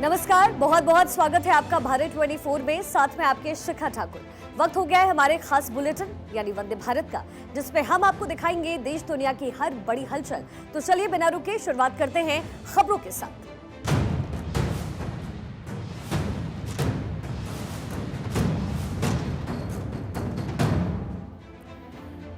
नमस्कार, बहुत बहुत स्वागत है आपका भारत 24 में। साथ में आपके शिखा ठाकुर। वक्त हो गया है हमारे खास बुलेटिन यानी वंदे भारत का, जिसमें हम आपको दिखाएंगे देश दुनिया की हर बड़ी हलचल। तो चलिए बिना रुके शुरुआत करते हैं खबरों के साथ।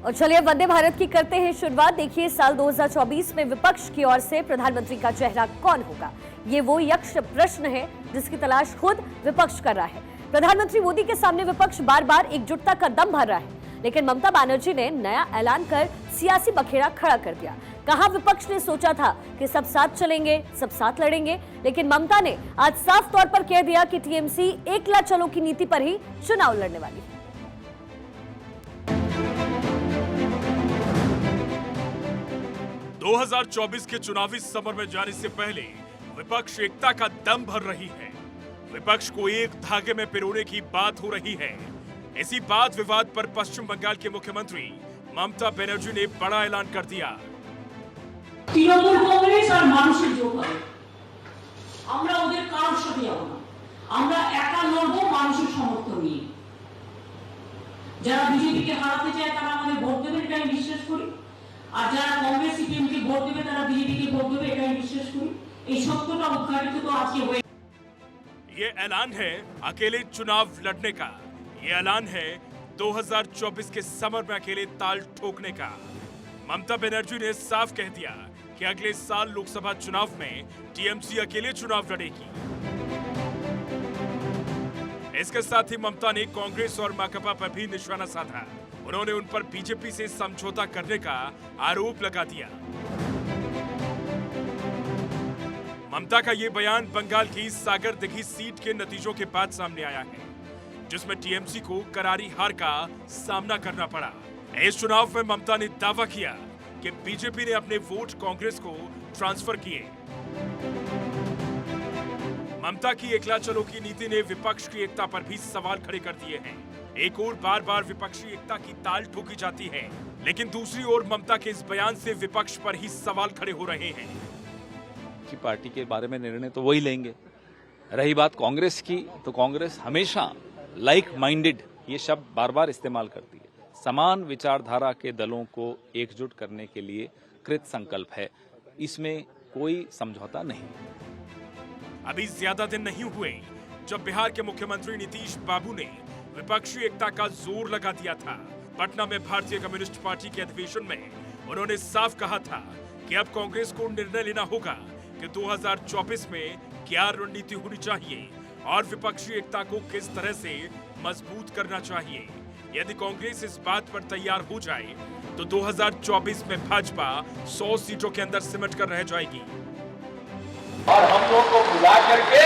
और चलिए वंदे भारत की करते हैं शुरुआत। देखिए, साल 2024 में विपक्ष की ओर से प्रधानमंत्री का चेहरा कौन होगा, ये वो यक्ष प्रश्न है जिसकी तलाश खुद विपक्ष कर रहा है। प्रधानमंत्री मोदी के सामने विपक्ष बार बार एकजुटता का दम भर रहा है, लेकिन ममता बनर्जी ने नया ऐलान कर सियासी बखेड़ा खड़ा कर दिया। कहा विपक्ष ने सोचा था कि सब साथ चलेंगे, सब साथ लड़ेंगे, लेकिन ममता ने आज साफ तौर पर कह दिया कि टीएमसी एकला चलो की नीति पर ही चुनाव लड़ने वाली है। दो 2024 के चुनावी समर में जाने से पहले विपक्ष एकता का दम भर रही है। विपक्ष को एक धागे में पिरोने की बात हो रही है। इसी बात विवाद पर पश्चिम बंगाल के मुख्यमंत्री ममता बनर्जी ने बड़ा ऐलान कर दिया। তৃণমূল কংগ্রেস আর মানুষের যোগ হবে, আমরা ওদের কারোর সাথে যাব না, আমরা একা লড়বো মানুষের সমর্থন নিয়ে। যারা বিজেপিকে হারাতে চায় তারা আমাদের ভোট দেবে, এটা আমি বিশ্বাস করি। আর যারা কংগ্রেস সিপিএম কে ভোট দেবে তারা বিজেপিকে ভোট দেবে, এটা আমি বিশ্বাস করি। এই সত্যটা উদ্ঘাটিত তো আজকে হয়ে। ये ऐलान है अकेले चुनाव लड़ने का। ये ऐलान है 2024 के समर में अकेले ताल ठोकने का। ममता बनर्जी ने साफ कह दिया कि अगले साल लोकसभा चुनाव में टीएमसी अकेले चुनाव लड़ेगी। इसके साथ ही ममता ने कांग्रेस और माकपा पर भी निशाना साधा। उन्होंने उन पर बीजेपी से समझौता करने का आरोप लगा दिया। ममता का ये बयान बंगाल की सागर दिघी सीट के नतीजों के बाद सामने आया है, जिसमें टीएमसी को करारी हार का सामना करना पड़ा। इस चुनाव में ममता ने दावा किया कि बीजेपी ने अपने वोट कांग्रेस को ट्रांसफर किए। ममता की एकला चलो की नीति ने विपक्ष की एकता पर भी सवाल खड़े कर दिए हैं। एक ओर बार बार विपक्षी एकता की ताल ठोकी जाती है, लेकिन दूसरी ओर ममता के इस बयान से विपक्ष पर ही सवाल खड़े हो रहे हैं। की पार्टी के बारे में निर्णय तो वही लेंगे। रही बात कांग्रेस की, तो कांग्रेस हमेशा लाइक माइंडेड ये शब्द बार बार इस्तेमाल करती है। समान विचारधारा के दलों को एकजुट करने के लिए कृत संकल्प है, इसमें कोई समझौता नहीं। अभी ज्यादा दिन नहीं हुए जब बिहार के मुख्यमंत्री नीतीश बाबू ने विपक्षी एकता का जोर लगा दिया था। पटना में भारतीय कम्युनिस्ट पार्टी के अधिवेशन में उन्होंने साफ कहा था कि अब कांग्रेस को निर्णय लेना होगा कि 2024 में क्या रणनीति होनी चाहिए और विपक्षी एकता को किस तरह से मजबूत करना चाहिए। यदि कांग्रेस इस बात पर तैयार हो जाए तो 2024 में भाजपा 100 सीटों के अंदर सिमट कर रह जाएगी। और हम लोग को बुला करके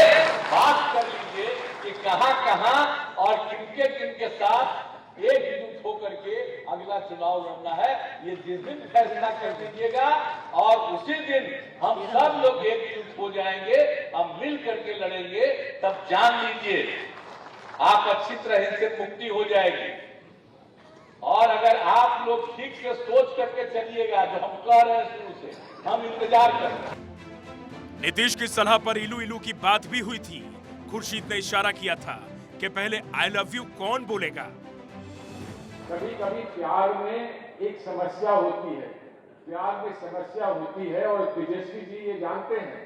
बात कर लीजिए कि कहां और किनके साथ एकजुट होकर के अगला चुनाव लड़ना है। ये जिस दिन फैसला कर दीजिएगा और उसी दिन हम सब लोग एकजुट हो जाएंगे, हम मिल करके लड़ेंगे, तब जान लीजिए आप अच्छी तरह से मुक्ति हो जाएगी। और अगर आप लोग ठीक से सोच करके चलिएगा, जो हम कह रहे हैं शुरू से, हम इंतजार करें। नीतीश की सलाह पर इलू इलू की बात भी हुई थी। खुर्शीद ने इशारा किया था कि पहले आई लव यू कौन बोलेगा। कभी कभी प्यार में एक समस्या होती है, प्यार में समस्या होती है और तेजस्वी जी ये जानते हैं।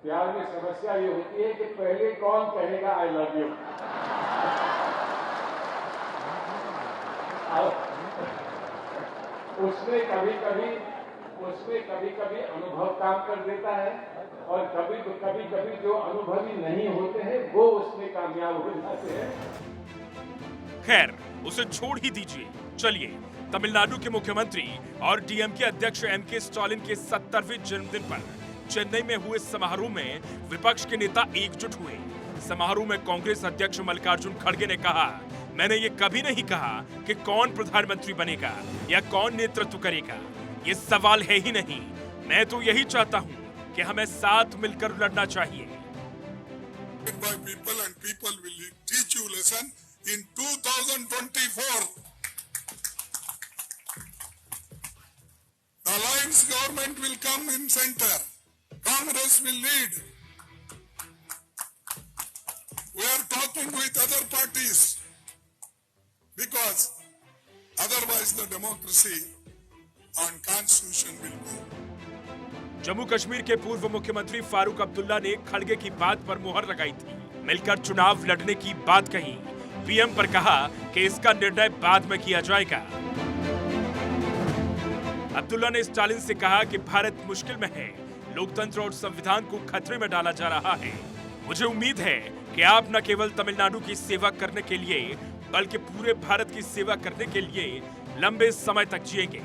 प्यार में समस्या ये होती है कि पहले कौन कहेगा आई लव यू। उसमें कभी कभी अनुभव काम कर देता है और कभी जो अनुभवी नहीं होते हैं वो उसमें कामयाब हो जाते हैं। खैर, उसे छोड़ ही दीजिए। चलिए, तमिलनाडु के मुख्यमंत्री और डीएमके अध्यक्ष एमके स्टालिन के 70वें जन्मदिन पर चेन्नई में हुए समारोह में विपक्ष के नेता एकजुट हुए। समारोह में कांग्रेस अध्यक्ष मल्लिकार्जुन खड़गे ने कहा, मैंने ये कभी नहीं कहा कि कौन प्रधानमंत्री बनेगा या कौन नेतृत्व करेगा। ये सवाल है ही नहीं। मैं तो यही चाहता हूँ कि हमें साथ मिलकर लड़ना चाहिए। People and people will teach you lesson in 2024. The alliance government will come in center. Congress will lead. We are talking with other parties because otherwise the democracy on constitution will go. Jammu Kashmir के पूर्व मुख्यमंत्री फारूक अब्दुल्ला ने खड़गे की बात पर मुहर लगाई थी, मिलकर चुनाव लड़ने की बात कही। पीएम पर कहा कि इसका निर्णय बाद में किया जाएगा। अब्दुल्ला ने स्टालिन से कहा कि भारत मुश्किल में है, लोकतंत्र और संविधान को खतरे में डाला जा रहा है। मुझे उम्मीद है कि आप न केवल तमिलनाडु की सेवा करने के लिए बल्कि पूरे भारत की सेवा करने के लिए लंबे समय तक जिएंगे।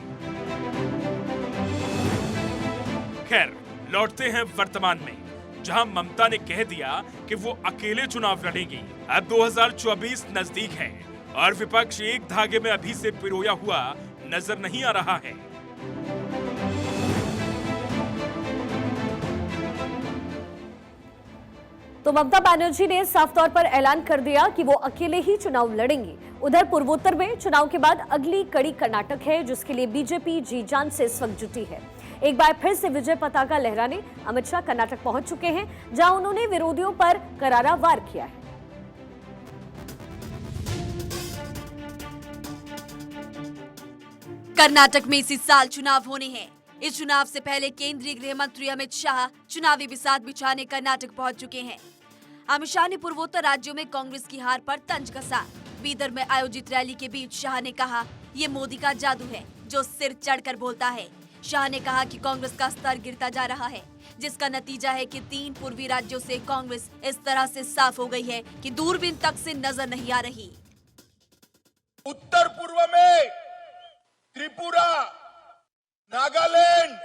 खैर, लौटते हैं वर्तमान में, जहां ममता ने कह दिया कि वो अकेले चुनाव लड़ेंगी। अब 2024 नजदीक है और विपक्ष एक धागे में अभी से पिरोया हुआ नजर नहीं आ रहा है। तो ममता बनर्जी ने साफ तौर पर ऐलान कर दिया कि वो अकेले ही चुनाव लड़ेंगी। उधर पूर्वोत्तर में चुनाव के बाद अगली कड़ी कर्नाटक है, जिसके लिए बीजेपी जी जान से इस वक्त जुटी है। एक बार फिर से विजय पताका लहराने अमित शाह कर्नाटक पहुंच चुके हैं, जहां उन्होंने विरोधियों पर करारा वार किया है। कर्नाटक में इसी साल चुनाव होने हैं। इस चुनाव से पहले केंद्रीय गृह मंत्री अमित शाह चुनावी बिसात बिछाने कर्नाटक पहुंच चुके हैं। अमित शाह ने पूर्वोत्तर राज्यों में कांग्रेस की हार पर तंज कसा। बीदर में आयोजित रैली के बीच शाह ने कहा, ये मोदी का जादू है जो सिर चढ़कर बोलता है। शाह ने कहा कि कांग्रेस का स्तर गिरता जा रहा है, जिसका नतीजा है कि 3 पूर्वी राज्यों से कांग्रेस इस तरह से साफ हो गई है कि दूरबीन तक से नजर नहीं आ रही। उत्तर पूर्व में त्रिपुरा, नागालैंड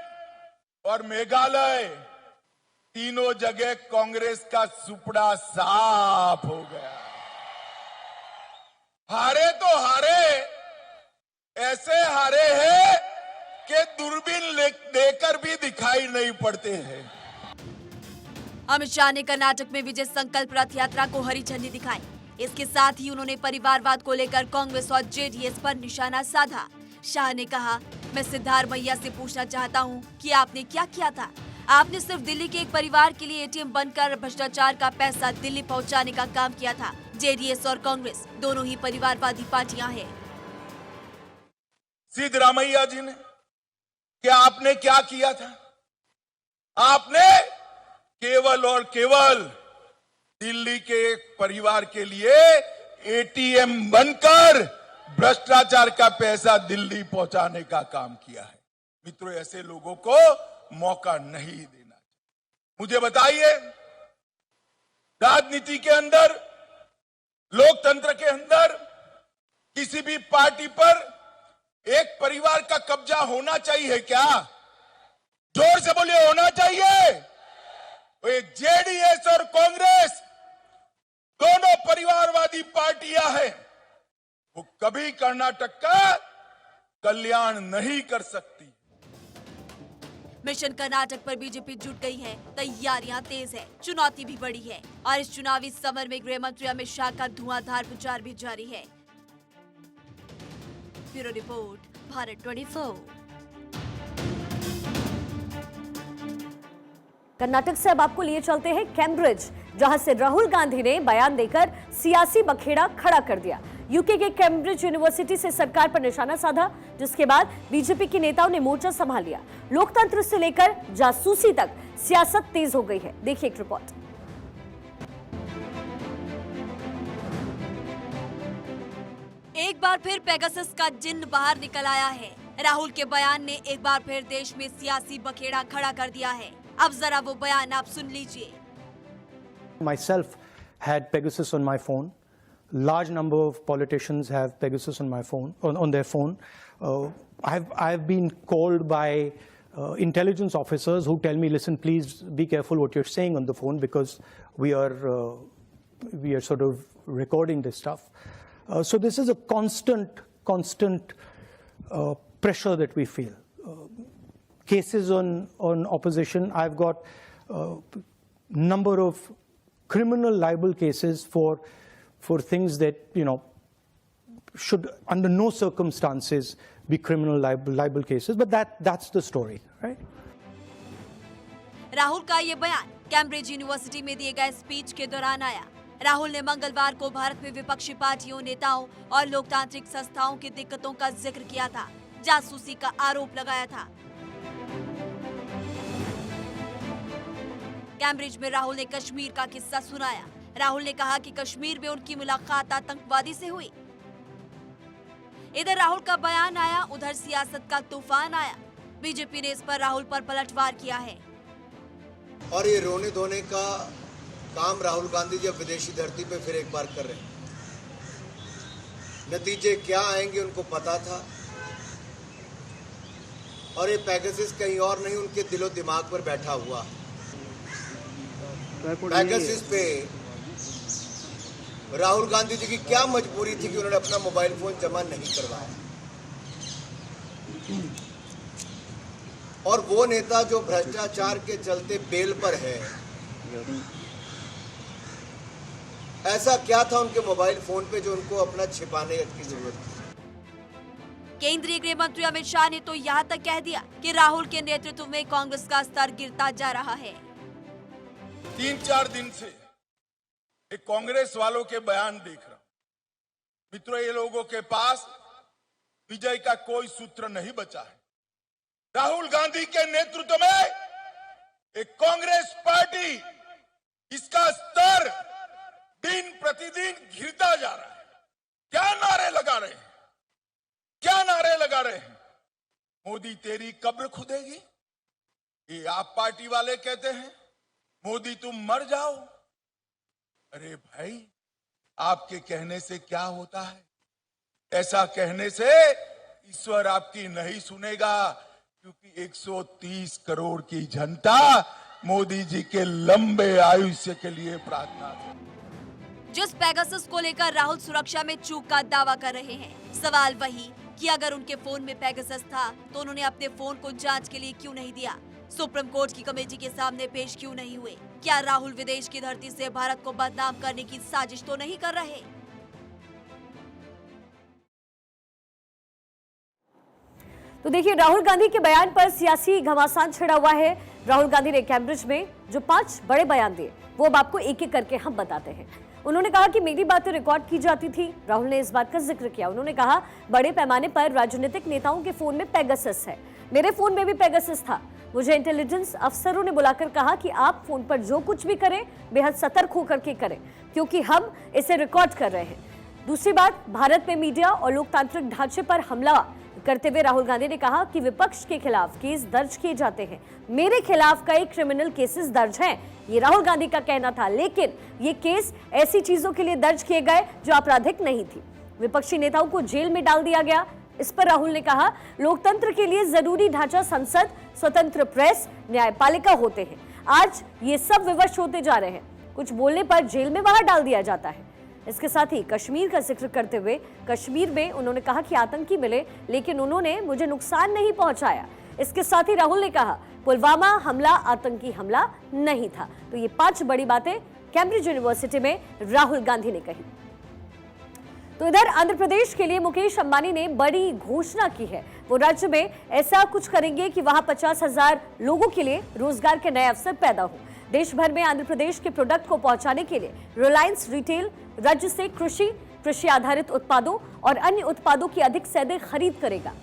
और मेघालय, तीनों जगह कांग्रेस का सुपड़ा साफ हो गया। हारे तो हारे, ऐसे हारे हैं कि दूरबीन देकर भी दिखाई नहीं पड़ते हैं। अमित शाह ने कर्नाटक में विजय संकल्प रथ यात्रा को हरी झंडी दिखाई। इसके साथ ही उन्होंने परिवारवाद को लेकर कांग्रेस और जेडीएस पर निशाना साधा। शाह ने कहा, मैं सिद्धारमैया से पूछना चाहता हूं कि आपने क्या किया था? आपने सिर्फ दिल्ली के एक परिवार के लिए एटीएम बनकर भ्रष्टाचार का पैसा दिल्ली पहुंचाने का काम किया था। जेडीएस और कांग्रेस दोनों ही परिवारवादी पार्टियां हैं। सिद्धरामैया जी ने क्या आपने क्या किया था? आपने केवल और केवल दिल्ली के एक परिवार के लिए एटीएम बनकर भ्रष्टाचार का पैसा दिल्ली पहुंचाने का काम किया है। मित्रों, ऐसे लोगों को मौका नहीं देना चाहिए। मुझे बताइए, राजनीति के अंदर, लोकतंत्र के अंदर किसी भी पार्टी पर एक परिवार का कब्जा होना चाहिए क्या? जोर से बोलिए, होना चाहिए। ये जेडीएस और कांग्रेस दोनों परिवारवादी पार्टियां हैं, वो कभी कर्नाटक का कल्याण नहीं कर सकती। मिशन कर्नाटक पर बीजेपी जुट गई है। तैयारियां तेज है, चुनौती भी बड़ी है और इस चुनावी समर में गृह मंत्री अमित शाह का धुआंधार प्रचार भी जारी है। Bureau report, Bharat 24। कर्नाटक से अब आपको लिए चलते हैं कैम्ब्रिज, जहां से राहुल गांधी ने बयान देकर सियासी बखेड़ा खड़ा कर दिया। यूके के कैम्ब्रिज यूनिवर्सिटी से सरकार पर निशाना साधा, जिसके बाद बीजेपी के नेताओं ने मोर्चा संभाल लिया। लोकतंत्र से लेकर जासूसी तक सियासत तेज हो गई है। देखिए एक रिपोर्ट। एक बार फिर पेगासस का जिन्न बाहर निकल आया है। राहुल के बयान ने एक बार फिर देश में सियासी बखेड़ा खड़ा कर दिया है। अब जरा वो बयान आप सुन लीजिए। Myself had Pegasus on my phone. Large number of politicians have Pegasus on my phone, on their phone. I've been called by intelligence officers who tell me, listen, please be careful what you're saying on the phone because we are sort of recording this stuff. So this is a constant pressure that we feel. Cases on opposition. I've got number of criminal libel cases for things that, you know, should under no circumstances be criminal libel cases, but that's the story, right? Rahul का ये बयान Cambridge university में दिए गए speech के दौरान आया। राहुल ने मंगलवार को भारत में विपक्षी पार्टियों, नेताओं और लोकतांत्रिक संस्थाओं की दिक्कतों का जिक्र किया था, जासूसी का आरोप लगाया था। कैम्ब्रिज में राहुल ने कश्मीर का किस्सा सुनाया। राहुल ने कहा कि कश्मीर में उनकी मुलाकात आतंकवादी से हुई। इधर राहुल का बयान आया, उधर सियासत का तूफान आया। बीजेपी ने इस पर राहुल पर पलटवार किया है। और ये रोने धोने का काम राहुल गांधी जब विदेशी धरती पे फिर एक बार कर रहे हैं। नतीजे क्या आएंगे उनको पता था, और ये पैगासस कहीं और नहीं, उनके दिलो दिमाग पर बैठा हुआ। पैगासस पे राहुल गांधी जी की क्या मजबूरी थी कि उन्होंने अपना मोबाइल फोन जमा नहीं करवाया। और वो नेता जो भ्रष्टाचार के चलते बेल पर है, ऐसा क्या था उनके मोबाइल फोन पे जो उनको अपना छिपाने की जरूरत थी। केंद्रीय गृह मंत्री अमित शाह ने तो यहाँ तक कह दिया कि राहुल के नेतृत्व में कांग्रेस का स्तर गिरता जा रहा है। 3-4 दिन से एक कांग्रेस वालों के बयान देख रहा हूं। मित्रों, ये लोगों के पास विजय का कोई सूत्र नहीं बचा है। राहुल गांधी के नेतृत्व में एक कांग्रेस पार्टी, इसका स्तर दिन प्रतिदिन गिरता जा रहा है। क्या नारे लगा रहे हैं, क्या नारे लगा रहे हैं? मोदी तेरी कब्र खुदेगी, ये आप पार्टी वाले कहते हैं। मोदी तुम मर जाओ। अरे भाई, आपके कहने से क्या होता है? ऐसा कहने से ईश्वर आपकी नहीं सुनेगा, क्योंकि 130 करोड़ की जनता मोदी जी के लंबे आयुष्य के लिए प्रार्थना करती है। जिस पैगासस को लेकर राहुल सुरक्षा में चूक का दावा कर रहे हैं, सवाल वही कि अगर उनके फोन में पैगासस था तो उन्होंने अपने फोन को जांच के लिए क्यों नहीं दिया? सुप्रीम कोर्ट की कमेटी के सामने पेश क्यों नहीं हुए? क्या राहुल विदेश की धरती से भारत को बदनाम करने की साजिश तो नहीं कर रहे? तो देखिए, राहुल गांधी के बयान पर सियासी घमासान छिड़ा हुआ है। राहुल गांधी ने कैम्ब्रिज में जो 5 बड़े बयान दिए, वो अब आपको एक एक करके हम बताते हैं। उन्होंने कहा कि मेरी बातें रिकॉर्ड की जाती थी। राहुल ने इस बात का जिक्र किया। उन्होंने कहा, बड़े पैमाने पर राजनीतिक नेताओं के फोन में पैगासस है। मेरे फोन में भी पैगासस था। मुझे इंटेलिजेंस अफसरों ने बुलाकर कहा कि आप फोन पर जो कुछ भी करें, बेहद सतर्क होकर के करें, क्योंकि हम इसे रिकॉर्ड कर रहे हैं। दूसरी बात, भारत में मीडिया और लोकतांत्रिक ढांचे पर हमला करते हुए राहुल गांधी ने कहा कि विपक्ष के खिलाफ केस दर्ज किए जाते हैं। मेरे खिलाफ कई क्रिमिनल केसेस दर्ज हैं, ये राहुल गांधी का कहना था। लेकिन ये केस ऐसी चीजों के लिए दर्ज किए गए जो आपराधिक नहीं थी। विपक्षी नेताओं को जेल में डाल दिया गया। इस पर राहुल ने कहा, लोकतंत्र के लिए जरूरी ढांचा संसद, स्वतंत्र प्रेस, न्यायपालिका होते हैं। आज ये सब विवश होते जा रहे हैं। कुछ बोलने पर जेल में बाहर डाल दिया जाता है। इसके साथ ही कश्मीर का जिक्र करते हुए कश्मीर में उन्होंने कहा कि आतंकी मिले, लेकिन उन्होंने मुझे नुकसान नहीं पहुंचाया। इसके साथ ही राहुल ने कहा, पुलवामा हमला आतंकी हमला नहीं था। तो ये 5 बड़ी बातें कैम्ब्रिज यूनिवर्सिटी में राहुल गांधी ने कही। तो इधर आंध्र प्रदेश के लिए मुकेश अंबानी ने बड़ी घोषणा की है। वो राज्य में ऐसा कुछ करेंगे कि वहां 50,000 लोगों के लिए रोजगार के नए अवसर पैदा हो। देश भर में आंध्र प्रदेश के प्रोडक्ट को पहुंचाने के लिए रिलायंस रिटेल राज्य से कृषि आधारित उत्पादों और अन्य उत्पादों की अधिक से अधिक खरीद करेगा।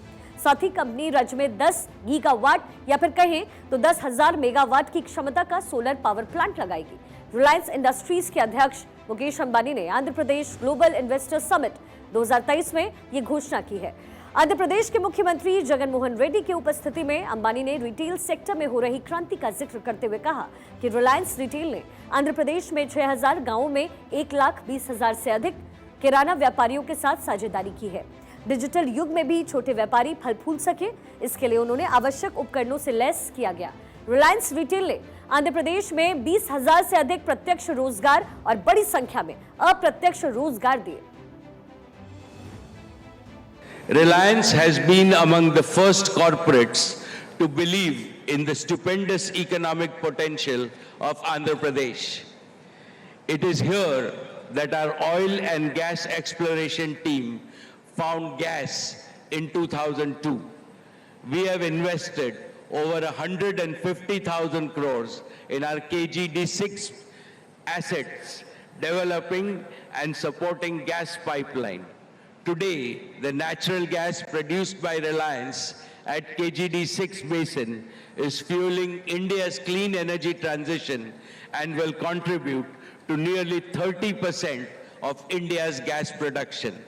साथ ही कंपनी राज्य में 10 गीगावाट या फिर कहें तो 10,000 मेगावाट की क्षमता का सोलर पावर प्लांट लगाएगी। रिलायंस इंडस्ट्रीज के अध्यक्ष मुकेश अंबानी ने Andhra Pradesh global investor summit 2023 में ये घोषणा की है। आंध्र प्रदेश के मुख्यमंत्री जगन मोहन रेड्डी की उपस्थिति में अंबानी ने रिटेल सेक्टर में हो रही क्रांति का जिक्र करते हुए कहा कि रिलायंस रिटेल ने आंध्र प्रदेश में 6,000 गांवों में 1,20,000 से अधिक किराना व्यापारियों के साथ साझेदारी की है। डिजिटल युग में भी छोटे व्यापारी फल फूल सके, इसके लिए उन्होंने आवश्यक उपकरणों से लैस किया गया। रिलायंस रिटेल ने आंध्र प्रदेश में 20,000 से अधिक प्रत्यक्ष रोजगार और बड़ी संख्या में अप्रत्यक्ष रोजगार दिए। Reliance has been among the first corporates to believe in the stupendous economic potential of Andhra Pradesh. It is here that our oil and gas exploration team found gas in 2002. We have invested over 150,000 crores in our KGD6 assets developing and supporting gas pipeline. Today, the natural gas produced by Reliance at KGD6 basin is fueling India's clean energy transition and will contribute to nearly 30% of India's gas production.